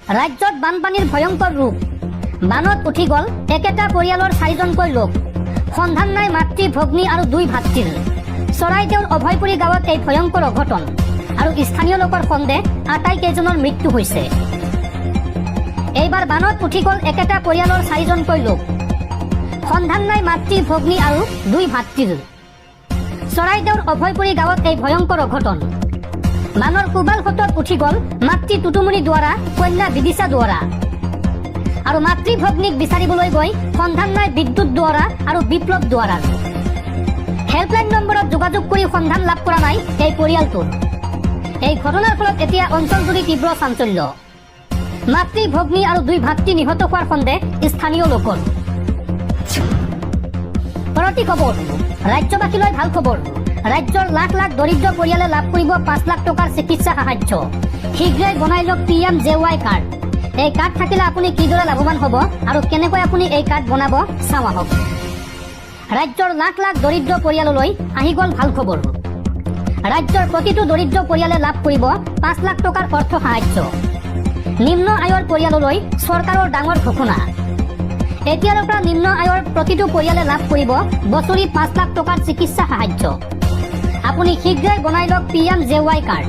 ৰাজ্যত বানপানীৰ ভয়ংকৰ ৰূপ। বানত উঠি গ'ল একেটা পৰিয়ালৰ 4জনকৈ লোক। সন্ধান নাই মাতৃ ভগ্নী আৰু 2 ভাতৃৰ। চৰাইদেউৰ অভয়পুৰী গাঁৱত এই ভয়ংকৰ অঘটন আৰু স্থানীয় লোকৰ সন্দেহ আটাইকেইজনৰ মৃত্যু হৈছে। এইবাৰ বানত উঠি গ'ল একেটা পৰিয়ালৰ 4জনকৈ লোক। সন্ধান নাই মাতৃ ভগ্নী আৰু 2 ভাতৃৰ। চৰাইদেউৰ অভয়পুৰী গাঁৱত এই ভয়ংকৰ অঘটন। বানৰ কোবাল সোঁতত উঠি গ'ল মাতৃ টুটুমণি দুৱাৰা, কন্যা বিদিশা দুৱাৰা আৰু মাতৃ ভগ্নীক বিচাৰিবলৈ গৈ সন্ধান নাই বিদ্যুৎ দুৱাৰা আৰু বিপ্লৱ দুৱাৰাৰ। হেল্পলাইন নম্বৰত যোগাযোগ কৰি সন্ধান লাভ কৰা নাই এই পৰিয়ালটোৰ। এই ঘটনাৰ ফলত এতিয়া অঞ্চলজুৰি তীব্ৰ চাঞ্চল্য। মাতৃ ভগ্নী আৰু 2 ভাতৃ নিহত হোৱাৰ সন্দেহ স্থানীয় লোকৰ। পৰৱৰ্তী খবৰ, ৰাজ্যবাসীলৈ ভাল খবৰ। ৰাজ্যৰ লাখ লাখ দৰিদ্ৰ পৰিয়ালে লাভ কৰিব 5 লাখ টকাৰ চিকিৎসা সাহায্য। শীঘ্ৰেই বনাই লওক PMJY কাৰ্ড। এই কাৰ্ড থাকিলে আপুনি কিদৰে লাভৱান হ'ব আৰু কেনেকৈ আপুনি এই কাৰ্ড বনাব চাওঁ আহক। ৰাজ্যৰ লাখ লাখ দৰিদ্ৰ পৰিয়াললৈ আহি গ'ল ভাল খবৰ। ৰাজ্যৰ প্ৰতিটো দৰিদ্ৰ পৰিয়ালে লাভ কৰিব 5 লাখ টকাৰ অৰ্থ সাহায্য। নিম্ন আয়ৰ পৰিয়াললৈ চৰকাৰৰ ডাঙৰ ঘোষণা। এতিয়াৰ পৰা নিম্ন আয়ৰ প্ৰতিটো পৰিয়ালে লাভ কৰিব বছৰি 5 লাখ টকাৰ চিকিৎসা সাহায্য। আপুনি শীঘ্ৰেই বনাই লওক PMJY card.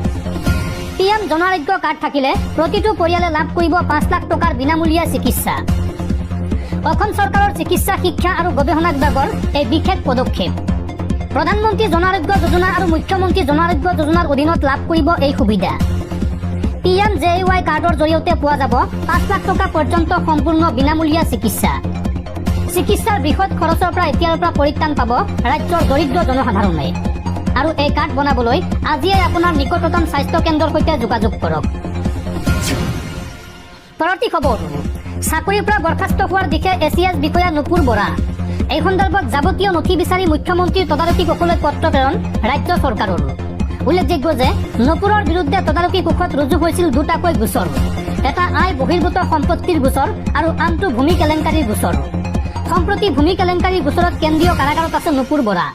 PM Jan Arogya card থাকিলে প্ৰতিটো পৰিয়ালে লাভ কৰিব 5 লাখ টকাৰ বিনামূলীয়া চিকিৎসা। অসম চৰকাৰৰ চিকিৎসা শিক্ষা আৰু গৱেষণা বিভাগৰ এই বিশেষ পদক্ষেপ। প্ৰধানমন্ত্ৰী জন আৰোগ্য যোজনা আৰু মুখ্যমন্ত্ৰী জন আৰোগ্য যোজনাৰ অধীনত লাভ কৰিব এই সুবিধা। PMJY কাৰ্ডৰ জৰিয়তে পোৱা যাব 5 লাখ টকা পৰ্যন্ত সম্পূৰ্ণ বিনামূলীয়া চিকিৎসা। চিকিৎসাৰ বৃহৎ খৰচৰ পৰা এতিয়াৰ পৰা পৰিত্ৰাণ পাব ৰাজ্যৰ দৰিদ্ৰ জনসাধাৰণে। আৰু এই কাৰ্ড বনাবলৈ আজিয়ে আপোনাৰ নিকটতম স্বাস্থ্য কেন্দ্ৰৰ সৈতে যোগাযোগ কৰক। পৰৱৰ্তী খবৰ, চাকৰিৰ পৰা বৰ্খাস্ত হোৱাৰ দিশে ACS বিষয়া নুপুৰ বৰা। এই সন্দৰ্ভত যাৱতীয় নথি বিচাৰি মুখ্যমন্ত্ৰীৰ তদাৰকী কক্ষলৈ পত্ৰ প্ৰেৰণ ৰাজ্য চৰকাৰৰ। উল্লেখযোগ্য যে নুপুৰৰ বিৰুদ্ধে তদাৰকী কক্ষত ৰুজু হৈছিল 2টাকৈ গোচৰ। এটা আয় বহিৰ্ভূত সম্পত্তিৰ গোচৰ আৰু আনটো ভূমি কেলেংকাৰীৰ গোচৰ। সম্প্ৰতি ভূমি কেলেংকাৰীৰ গোচৰত কেন্দ্ৰীয় কাৰাগাৰত আছে নুপুৰ বৰা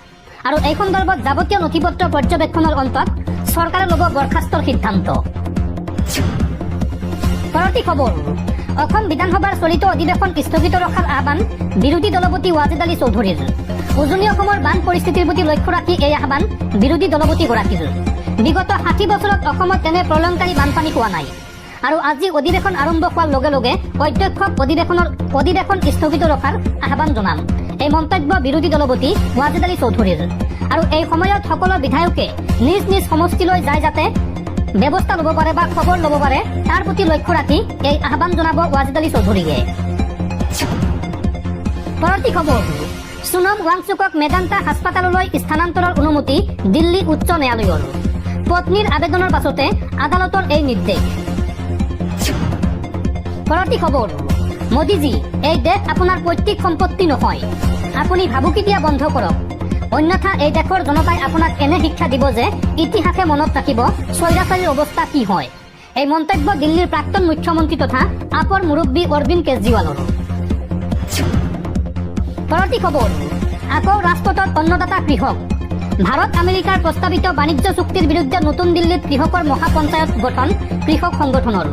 আৰু এই সন্দৰ্ভত যাৱতীয় নথিপত্ৰ পৰ্যবেক্ষণৰ অন্তত চৰকাৰে ল'ব বৰ্খাস্তৰ সিদ্ধান্ত। পৰৱৰ্তী খবৰ, অসম বিধানসভাৰ চলিত অধিৱেশন স্থগিত ৰখাৰ আহ্বান বিৰোধী দলপতি ৱাজিদ আলী চৌধুৰীৰ। উজনি অসমৰ বান পৰিস্থিতিৰ প্ৰতি লক্ষ্য ৰাখি এই আহ্বান বিৰোধী দলপতিগৰাকীৰ। বিগত 60 বছৰত অসমত এনে প্ৰলয়ংকাৰী বানপানী হোৱা নাই আৰু আজি অধিৱেশন আৰম্ভ হোৱাৰ লগে লগে অধ্যক্ষক অধিৱেশন স্থগিত ৰখাৰ আহ্বান জনাম। এই মন্তব্য বিৰোধী দলপতি ৱাজিদ আলী চৌধুৰীৰ। আৰু এই সময়ত সকলো বিধায়কে নিজ নিজ সমষ্টিলৈ যায় যাতে ব্যৱস্থা ল'ব পাৰে বা খবৰ ল'ব পাৰে তাৰ প্ৰতি লক্ষ্য ৰাখি এই আহ্বান জনাব ৱাজিদ আলী চৌধুৰীয়ে। পৰৱৰ্তী খবৰ, সোনম ৱাংচুকক মেদান্তা হাস্পতাললৈ স্থানান্তৰৰ অনুমতি দিল্লী উচ্চ ন্যায়ালয়ৰ। পত্নীৰ আবেদনৰ পাছতে আদালতৰ এই নিৰ্দেশ। পৰৱৰ্তী খবৰ, মোদীজী, এই দেশ আপোনাৰ পৈতৃক সম্পত্তি নহয়। আপুনি ভাবুকি দিয়া বন্ধ কৰক, অন্যথা এই দেশৰ জনতাই আপোনাক এনে শিক্ষা দিব যে ইতিহাসে মনত ৰাখিব স্বৈৰাচাৰীৰ অৱস্থা কি হয়। এই মন্তব্য দিল্লীৰ প্ৰাক্তন মুখ্যমন্ত্ৰী তথা আপৰ মুৰব্বী অৰবিন্দ কেজৰিৱালৰ। পৰৱৰ্তী খবৰ, আকৌ ৰাজপথত অন্নদাতা কৃষক। ভাৰত আমেৰিকাৰ প্ৰস্তাৱিত বাণিজ্য চুক্তিৰ বিৰুদ্ধে নতুন দিল্লীত কৃষকৰ মহাপঞ্চায়ত গঠন কৃষক সংগঠনৰ।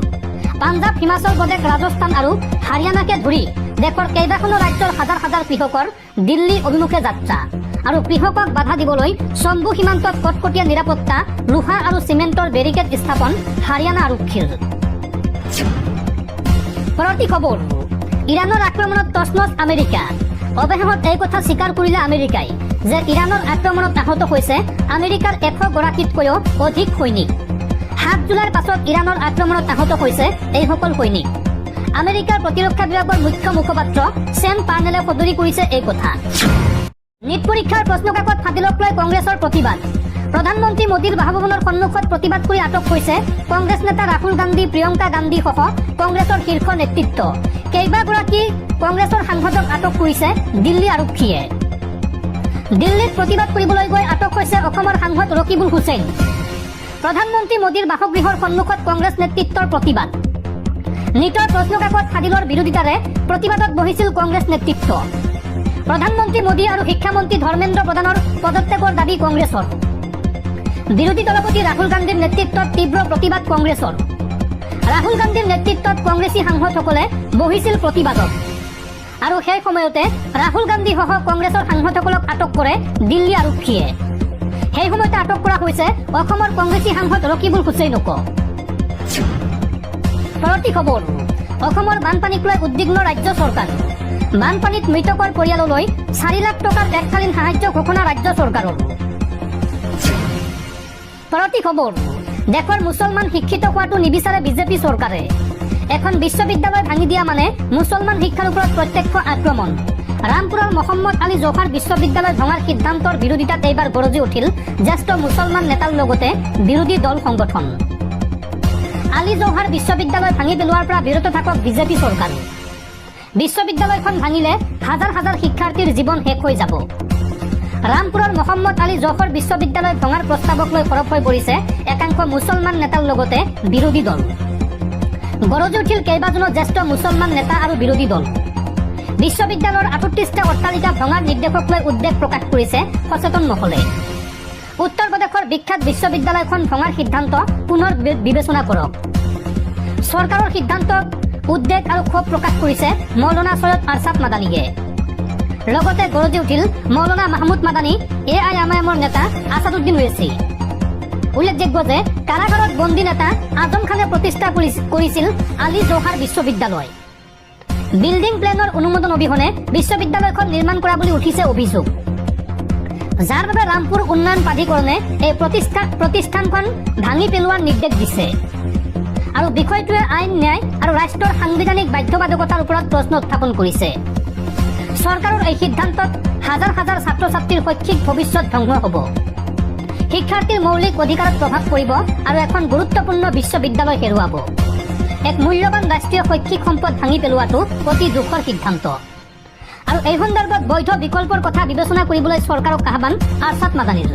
পাঞ্জাৱ, হিমাচল প্ৰদেশ, ৰাজস্থান আৰু হাৰিয়ানাকে ধৰি দেশৰ কেইবাখনো ৰাজ্যৰ হাজাৰ হাজাৰ কৃষকৰ দিল্লী অভিমুখে যাত্ৰা আৰু কৃষকক বাধা দিবলৈ শম্ভু সীমান্তত কটকটীয়া নিৰাপত্তা, লোহা আৰু চিমেণ্টৰ বেৰিকেড স্থাপন হাৰিয়ানা আৰক্ষীৰ। পৰৱৰ্তী খবৰ, ইৰাণৰ আক্ৰমণত তছনছ আমেৰিকা। অৱশেষত এই কথা স্বীকাৰ কৰিলে আমেৰিকাই যে ইৰাণৰ আক্ৰমণত আহত হৈছে আমেৰিকাৰ 100 গৰাকীতকৈও অধিক সৈনিক। 7 জুলাইৰ পাছত ইৰাণৰ আক্ৰমণত আহত হৈছে এইসকল সৈনিক। আমেৰিকাৰ প্ৰতিৰক্ষা বিভাগৰ মুখ্য মুখপাত্ৰ ছেম পাৰ্নেলে সদৰি কৰিছে এই কথা। নীট পৰীক্ষাৰ প্ৰশ্নকাকত ফাদিলক লৈ কংগ্ৰেছৰ প্ৰতিবাদ। প্ৰধানমন্ত্ৰী মোদীৰ বাসভৱনৰ সন্মুখত প্ৰতিবাদ কৰি আটক হৈছে কংগ্ৰেছ নেতা ৰাহুল গান্ধী, প্ৰিয়ংকা গান্ধী সহ কংগ্ৰেছৰ শীৰ্ষ নেতৃত্ব। কেইবাগৰাকী কংগ্ৰেছৰ সাংসদক আটক কৰিছে দিল্লী আৰক্ষীয়ে। দিল্লীত প্ৰতিবাদ কৰিবলৈ গৈ আটক হৈছে অসমৰ সাংসদ ৰকিবুল হুছেইন। প্ৰধানমন্ত্ৰী মোদীৰ বাসগৃহৰ সন্মুখত কংগ্ৰেছ নেতৃত্বৰ প্ৰতিবাদ। নীটৰ প্ৰশ্নকাকত ফাদিলৰ বিৰোধিতাৰে প্ৰতিবাদত বহিছিল কংগ্ৰেছ নেতৃত্ব। প্ৰধানমন্ত্ৰী মোদী আৰু শিক্ষামন্ত্ৰী ধৰ্মেন্দ্ৰ প্ৰধানৰ পদত্যাগৰ দাবী কংগ্ৰেছৰ। বিৰোধী দলপতি ৰাহুল গান্ধীৰ নেতৃত্বত তীব্ৰ প্ৰতিবাদ কংগ্ৰেছৰ। ৰাহুল গান্ধীৰ নেতৃত্বত কংগ্ৰেছী সাংসদসকলে বহিছিল প্ৰতিবাদত আৰু সেই সময়তে ৰাহুল গান্ধী সহ কংগ্ৰেছৰ সাংসদসকলক আটক কৰে দিল্লী আৰক্ষীয়ে। সেই সময়তে আটক কৰা হৈছে অসমৰ কংগ্ৰেছী সাংসদ ৰকিবুল হুছেইনক। পৰৱৰ্তী খবৰ, অসমৰ বানপানীক লৈ উদ্বিগ্ন ৰাজ্য চৰকাৰ। বানপানীত মৃতকৰ পৰিয়াললৈ 4 লাখ টকাৰ এককালীন সাহায্য ঘোষণা ৰাজ্য চৰকাৰৰ। পৰৱৰ্তী খবৰ, দেশৰ মুছলমান শিক্ষিত হোৱাটো নিবিচাৰে বিজেপি চৰকাৰে। এখন বিশ্ববিদ্যালয় ভাঙি দিয়া মানে মুছলমান শিক্ষাৰ ওপৰত প্ৰত্যক্ষ আক্ৰমণ। ৰামপুৰৰ মহম্মদ আলী জৌহৰ বিশ্ববিদ্যালয় ভঙাৰ সিদ্ধান্তৰ বিৰোধিতাত এইবাৰ গৰজি উঠিল জ্যেষ্ঠ মুছলমান নেতাৰ লগতে বিৰোধী দল সংগঠন। আলী জৌহৰ বিশ্ববিদ্যালয় ভাঙি পেলোৱাৰ পৰা বিৰত থাকক বিজেপি চৰকাৰ। বিশ্ববিদ্যালয়খন ভাঙিলে হাজাৰ হাজাৰ শিক্ষাৰ্থীৰ জীৱন শেষ হৈ যাব। ৰামপুৰৰ মহম্মদ আলী জৌহৰ বিশ্ববিদ্যালয় ভঙাৰ প্ৰস্তাৱক লৈ সৰব হৈ পৰিছে একাংশ মুছলমান নেতাৰ লগতে বিৰোধী দল। গৰজি উঠিল কেইবাজনো জ্যেষ্ঠ মুছলমান নেতা আৰু বিৰোধী দল। বিশ্ববিদ্যালয়ৰ 38টা অট্টালিকা ভঙাৰ নিৰ্দেশক লৈ উদ্বেগ প্ৰকাশ কৰিছে সচেতন মহলে। উত্তৰ প্ৰদেশৰ বিখ্যাত বিশ্ববিদ্যালয়খন ভঙাৰ সিদ্ধান্ত পুনৰ বিবেচনা কৰক। চৰকাৰৰ সিদ্ধান্তক উদ্বেগ আৰু ক্ষোভ প্ৰকাশ কৰিছে মৌলানা সৈয়দ আৰছাদ মাদানীয়ে। লগতে গৰজি উঠিল মৌলানা মাহমুদ মাদানী, AIMৰ নেতা আছাদুদ্দিন ওৱেইচি। উল্লেখযোগ্য যে কাৰাগাৰত বন্দী নেতা আজম খানে প্ৰতিষ্ঠা কৰিছিল আলী জৌহৰ বিশ্ববিদ্যালয়। বিল্ডিং প্লেনৰ অনুমোদন অবিহনে বিশ্ববিদ্যালয়খন নিৰ্মাণ কৰা বুলি উঠিছে অভিযোগ, যাৰ বাবে ৰামপুৰ উন্নয়ন প্ৰাধিকৰণে এই প্ৰতিষ্ঠানখন ভাঙি পেলোৱাৰ নিৰ্দেশ দিছে। আৰু বিষয়টোৱে আইন, ন্যায় আৰু ৰাষ্ট্ৰৰ সাংবিধানিক বাধ্যবাধকতাৰ ওপৰত প্ৰশ্ন উত্থাপন কৰিছে। চৰকাৰৰ এই সিদ্ধান্তত হাজাৰ হাজাৰ ছাত্ৰ ছাত্ৰীৰ শৈক্ষিক ভৱিষ্যত ধ্বংস হ'ব, শিক্ষাৰ্থীৰ মৌলিক অধিকাৰত প্ৰভাৱ পৰিব আৰু এখন গুৰুত্বপূৰ্ণ বিশ্ববিদ্যালয় হেৰুৱাব। এক মূল্যৱান ৰাষ্ট্ৰীয় শৈক্ষিক সম্পদ ভাঙি পেলোৱাটো অতি দুখৰ সিদ্ধান্ত। আৰু এই সন্দৰ্ভত বৈধ বিকল্পৰ কথা বিবেচনা কৰিবলৈ চৰকাৰক আহ্বান আৰছাদ মাদানীৰ।